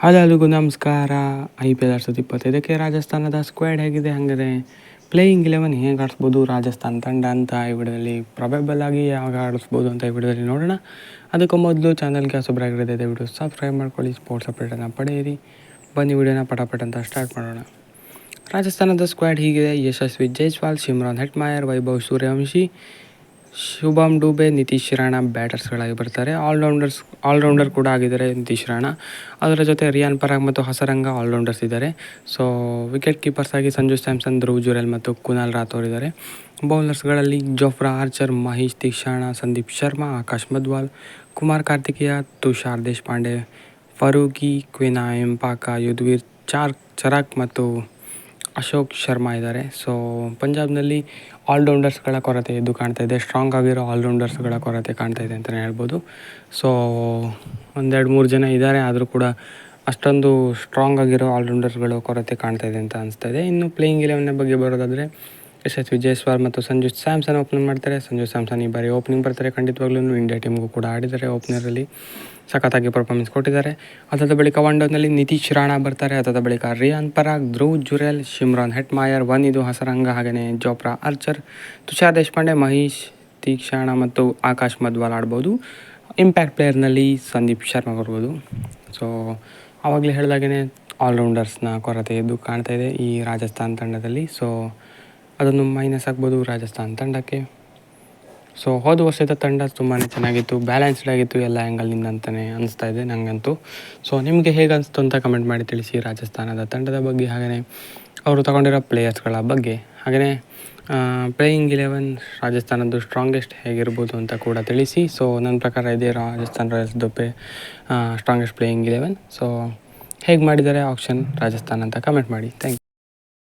Hello ಎಲ್ರಿಗೂ ನಮಸ್ಕಾರ. IPL 2025ಕ್ಕೆ ರಾಜಸ್ಥಾನದ ಸ್ಕ್ವಾಡ್ ಹೇಗಿದೆ, ಹಾಗಾದರೆ ಪ್ಲೇಯಿಂಗ್ 11 ಹೇಗೆ ಆಡಿಸ್ಬೋದು ರಾಜಸ್ಥಾನ್ ತಂಡ ಅಂತ ಈ ವಿಡಿಯೋದಲ್ಲಿ ಪ್ರೊಬೆಬಲ್ ಆಗಿ ಯಾವಾಗ ಆಡಿಸ್ಬೋದು ಅಂತ ಈ ವಿಡಿಯೋದಲ್ಲಿ ನೋಡೋಣ. ಅದಕ್ಕೂ ಮೊದಲು ಚಾನಲ್ಗೆ ಹೊಸಬರಾಗಿರೋದೇ ದಯವಿಟ್ಟು ಸಬ್ಸ್ಕ್ರೈಬ್ ಮಾಡ್ಕೊಳ್ಳಿ, ಸ್ಪೋರ್ಟ್ಸ್ ಅಪ್ಡೇಟನ್ನು ಪಡೆಯಿರಿ. ಬನ್ನಿ ವಿಡಿಯೋನ ಪಟಾಪಟ್ ಅಂತ ಸ್ಟಾರ್ಟ್ ಮಾಡೋಣ. ರಾಜಸ್ಥಾನದ ಸ್ಕ್ವಾಡ್ ಹೀಗಿದೆ: ಯಶಸ್ವಿ ಜೈಸ್ವಾಲ್, ಶಿಮ್ರಾನ್ ಹೆಟ್ಮಾಯರ್, ವೈಭವ್ ಸೂರ್ಯವಂಶಿ, ಶುಭಮ್ ಡುಬೆ, ನಿತೀಶ್ ರಾಣಾ ಬ್ಯಾಟರ್ಸ್ಗಳಾಗಿ ಬರ್ತಾರೆ. ಆಲ್ರೌಂಡರ್ ಕೂಡ ಆಗಿದ್ದಾರೆ ನಿತೀಶ್ ರಾಣಾ. ಅದರ ಜೊತೆ ರಿಯಾನ್ ಪರಾಗ್ ಮತ್ತು ಹಸರಂಗ ಆಲ್ರೌಂಡರ್ಸ್ ಇದ್ದಾರೆ. ಸೊ ವಿಕೆಟ್ ಕೀಪರ್ಸ್ ಆಗಿ ಸಂಜು ಸ್ಯಾಮ್ಸನ್, ಧ್ರುವ್ ಜುರೆಲ್ ಮತ್ತು ಕುನಾಲ್ ರಾಥೋರ್ ಇದ್ದಾರೆ. ಬೌಲರ್ಸ್ಗಳಲ್ಲಿ ಜೋಫ್ರಾ ಆರ್ಚರ್, ಮಹೇಶ್ ತೀಕ್ಷಾಣ, ಸಂದೀಪ್ ಶರ್ಮಾ, ಆಕಾಶ್ ಮದ್ವಾಲ್, ಕುಮಾರ್ ಕಾರ್ತಿಕೇಯ, ತುಷಾರ್ ದೇಶಪಾಂಡೆ, ಫರೂಕಿ, ಕ್ವಿನಾ ಎಂಪಾಕ, ಯುದ್ವೀರ್ ಚರಾಕ್ ಮತ್ತು ಅಶೋಕ್ ಶರ್ಮಾ ಇದ್ದಾರೆ. ಸೊ ಪಂಜಾಬ್ನಲ್ಲಿ ಆಲ್ರೌಂಡರ್ಸ್ಗಳ ಕೊರತೆ ಎದ್ದು ಕಾಣ್ತಾ ಇದೆ. ಸ್ಟ್ರಾಂಗ್ ಆಗಿರೋ ಆಲ್ರೌಂಡರ್ಸ್ಗಳ ಕೊರತೆ ಕಾಣ್ತಾ ಇದೆ ಅಂತಲೇ ಹೇಳ್ಬೋದು. ಸೊ 1-2-3 ಜನ ಇದ್ದಾರೆ, ಆದರೂ ಕೂಡ ಅಷ್ಟೊಂದು ಸ್ಟ್ರಾಂಗ್ ಆಗಿರೋ ಆಲ್ರೌಂಡರ್ಸ್ಗಳು ಕೊರತೆ ಕಾಣ್ತಾ ಇದೆ ಅಂತ ಅನಿಸ್ತಾ ಇದೆ. ಇನ್ನು ಪ್ಲೇಯಿಂಗ್ 11 ಬಗ್ಗೆ ಬರೋದಾದರೆ ಯಶಸ್ವಿ ಜೈಸ್ವಾಲ್ ಮತ್ತು ಸಂಜು ಸ್ಯಾಮ್ಸನ್ ಓಪನ್ ಮಾಡ್ತಾರೆ. ಸಂಜು ಸ್ಯಾಮ್ಸನ್ ಈ ಬಾರಿ ಓಪನಿಂಗ್ ಬರ್ತಾರೆ. ಖಂಡಿತವಾಗ್ಲೂ ಇಂಡಿಯಾ ಟೀಮ್ಗೂ ಕೂಡ ಆಡಿದ್ದಾರೆ. ಓಪನರಲ್ಲಿ ಸಖತ್ತಾಗಿ ಪರ್ಫಾರ್ಮೆನ್ಸ್ ಕೊಟ್ಟಿದ್ದಾರೆ. ಅದಾದ ಬಳಿಕ ಒನ್-ಡೌನ್ನಲ್ಲಿ ನಿತೀಶ್ ರಾಣಾ ಬರ್ತಾರೆ. ಅದಾದ ಬಳಿಕ ರಿಯಾನ್ ಪರಾಗ್, ಧ್ರುವ್ ಜುರೆಲ್, ಶಿಮ್ರಾನ್ ಹೆಟ್ಮಾಯರ್, ವನಿದು ಹಸರಂಗ, ಹಾಗೆಯೇ ಜೋಫ್ರಾ ಆರ್ಚರ್, ತುಷಾರ್ ದೇಶಪಾಂಡೆ, ಮಹೇಶ್ ತೀಕ್ಷಾಣ ಮತ್ತು ಆಕಾಶ್ ಮದ್ವಾಲ್ ಆಡ್ಬೋದು. ಇಂಪ್ಯಾಕ್ಟ್ ಪ್ಲೇಯರ್ನಲ್ಲಿ ಸಂದೀಪ್ ಶರ್ಮಾ ಬರ್ಬೋದು. ಸೊ ಆವಾಗಲೇ ಹೇಳಿದಾಗೇ ಆಲ್ರೌಂಡರ್ಸ್ನ ಕೊರತೆ ಎದ್ದು ಕಾಣ್ತಾ ಇದೆ ಈ ರಾಜಸ್ಥಾನ್ ತಂಡದಲ್ಲಿ. ಸೊ ಅದನ್ನು ಮೈನಸ್ ಆಗ್ಬೋದು ರಾಜಸ್ಥಾನ್ ತಂಡಕ್ಕೆ. ಸೊ ಹೋದ ವರ್ಷದ ತಂಡ ತುಂಬಾ ಚೆನ್ನಾಗಿತ್ತು, ಬ್ಯಾಲೆನ್ಸ್ಡ್ ಆಗಿತ್ತು ಎಲ್ಲ ಆ್ಯಂಗಲ್ನಿಂದ ಅಂತಲೇ ಅನಿಸ್ತಾ ಇದೆ ನನಗಂತೂ. ಸೊ ನಿಮಗೆ ಹೇಗೆ ಅನಿಸ್ತು ಅಂತ ಕಮೆಂಟ್ ಮಾಡಿ ತಿಳಿಸಿ ರಾಜಸ್ಥಾನದ ತಂಡದ ಬಗ್ಗೆ, ಹಾಗೆಯೇ ಅವರು ತಗೊಂಡಿರೋ ಪ್ಲೇಯರ್ಸ್ಗಳ ಬಗ್ಗೆ, ಹಾಗೆಯೇ ಪ್ಲೇಯಿಂಗ್ 11 ರಾಜಸ್ಥಾನದ್ದು ಸ್ಟ್ರಾಂಗೆಸ್ಟ್ ಹೇಗಿರ್ಬೋದು ಅಂತ ಕೂಡ ತಿಳಿಸಿ. ಸೊ ನನ್ನ ಪ್ರಕಾರ ಇದೇ ರಾಜಸ್ಥಾನ್ ರಾಯಲ್ಸ್ದು ಸ್ಟ್ರಾಂಗೆಸ್ಟ್ ಪ್ಲೇಯಿಂಗ್ 11. ಸೊ ಹೇಗೆ ಮಾಡಿದ್ದಾರೆ ಆಪ್ಷನ್ ರಾಜಸ್ಥಾನ್ ಅಂತ ಕಮೆಂಟ್ ಮಾಡಿ. Thank you.